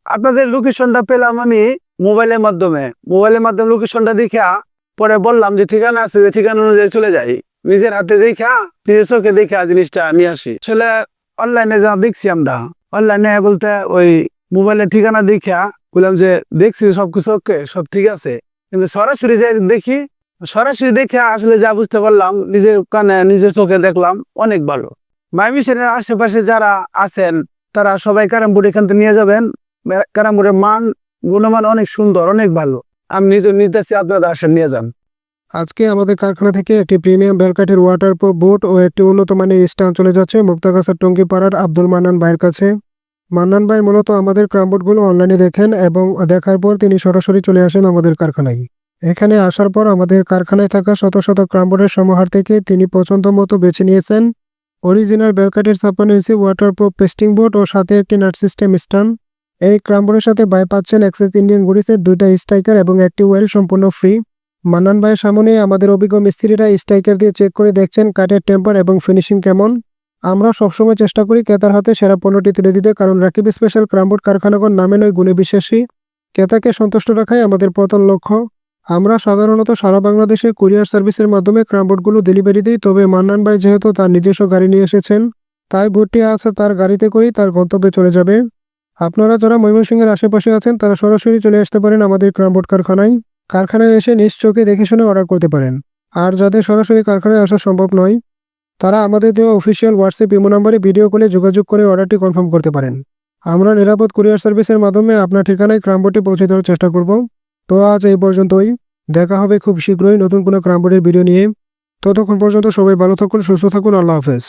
আপনাদের লোকেশনটা পেলাম আমি মোবাইলের মাধ্যমে লোকেশনটা দেখা পরে বললাম যে ঠিকানা আছে, যে ঠিকানা অনুযায়ী চলে যাই। নিজের হাতে দেখা, নিজের চোখে দেখা জিনিসটা নিয়ে আসি। আসলে অনলাইনে যা দেখছি আমরা, অনলাইনে বলতে ওই মোবাইলের ঠিকানা দেখা বললাম যে দেখছি সবকিছু ওকে, সব ঠিক আছে, কিন্তু সরাসরি যে দেখি, সরাসরি দেখে আসলে যা বুঝতে পারলাম, নিজের কানে নিজের চোখে দেখলাম অনেক ভালো। মাইমিশনের আশেপাশে যারা আছেন তারা সবাই ক্যারাম বোর্ড এখান থেকে নিয়ে যাবেন। ক্যারাম বোর্ডের গুণমান অনেক সুন্দর, অনেক ভালো। আমি নিজের নির্দেশে আপনারা আসেন, নিয়ে যান। আজকে আমাদের কারখানা থেকে একটি প্রিমিয়াম বেলকাঠের ওয়াটারপ্রুফ বোট ও একটি উন্নত মানের স্ট্যান্ড চলে যাচ্ছে মুক্তাগাছার টঙ্গিপাড়ার আব্দুল মান্নান ভাইয়ের কাছে। মান্নান ভাই মূলত আমাদের ক্রামবোর্ডগুলো অনলাইনে দেখেন এবং দেখার পর তিনি সরাসরি চলে আসেন আমাদের কারখানায়। এখানে আসার পর আমাদের কারখানায় থাকা শত শত ক্রামবোর্ডের সমাহার থেকে তিনি পছন্দ মতো বেছে নিয়েছেন অরিজিনাল বেলকাঠের 56 ইঞ্চি ওয়াটারপ্রুফ পেস্টিং বোর্ড ও সাথে একটি নাট সিস্টেম স্ট্যান্ড। এই ক্রামবোর্ডের সাথে ভাই পাচ্ছেন এক্সেস ইন্ডিয়ান গুডিসের 2টা স্ট্রাইকার এবং একটি ওয়েল সম্পূর্ণ ফ্রি। মান্নান ভাইয়ের সামনে আমাদের অভিজ্ঞ মিস্ত্রিরা স্ট্রাইকার দিয়ে চেক করে দেখছেন কাঠের টেম্পার এবং ফিনিশিং কেমন। আমরা সবসময় চেষ্টা করি ক্রেতার হাতে সেরা পণ্যটি তুলে দিতে, কারণ রাকিব স্পেশাল ক্রামবোর্ড কারখানাগণ নামে নয় গুণে বিশ্বাসী। ক্রেতাকে সন্তুষ্ট রাখাই আমাদের প্রধান লক্ষ্য। আমরা সাধারণত সারা বাংলাদেশে কুরিয়ার সার্ভিসের মাধ্যমে ক্রামবোর্ডগুলো ডেলিভারি দিই, তবে মান্নান ভাই যেহেতু তার নিজস্ব গাড়ি নিয়ে এসেছেন, তাই বোর্ডটি আছে তার গাড়িতে করেই তার গন্তব্যে চলে যাবে। আপনারা যারা ময়মনসিংহের আশেপাশে আছেন তারা সরাসরি চলে আসতে পারেন আমাদের ক্রামবোর্ড কারখানায় এসে নিজ চোখে দেখে শুনে অর্ডার করতে পারেন। আর যাদের সরাসরি কারখানায় আসা সম্ভব নয়, তারা আমাদের দেওয়া অফিসিয়াল হোয়াটসঅ্যাপ ইমো নম্বরে ভিডিও কলে যোগাযোগ করে অর্ডারটি কনফার্ম করতে পারেন। আমরা নিরাপদ কুরিয়ার সার্ভিসের মাধ্যমে আপনার ঠিকানায় ক্রামবোর্ডটি পৌঁছে দেওয়ার চেষ্টা করব। তো আজ এই পর্যন্তই, দেখা হবে খুব শীঘ্রই নতুন কোনো ক্রামবোর্ডের ভিডিও নিয়ে। ততক্ষণ পর্যন্ত সবাই ভালো থাকুন, সুস্থ থাকুন, আল্লাহ হাফেজ।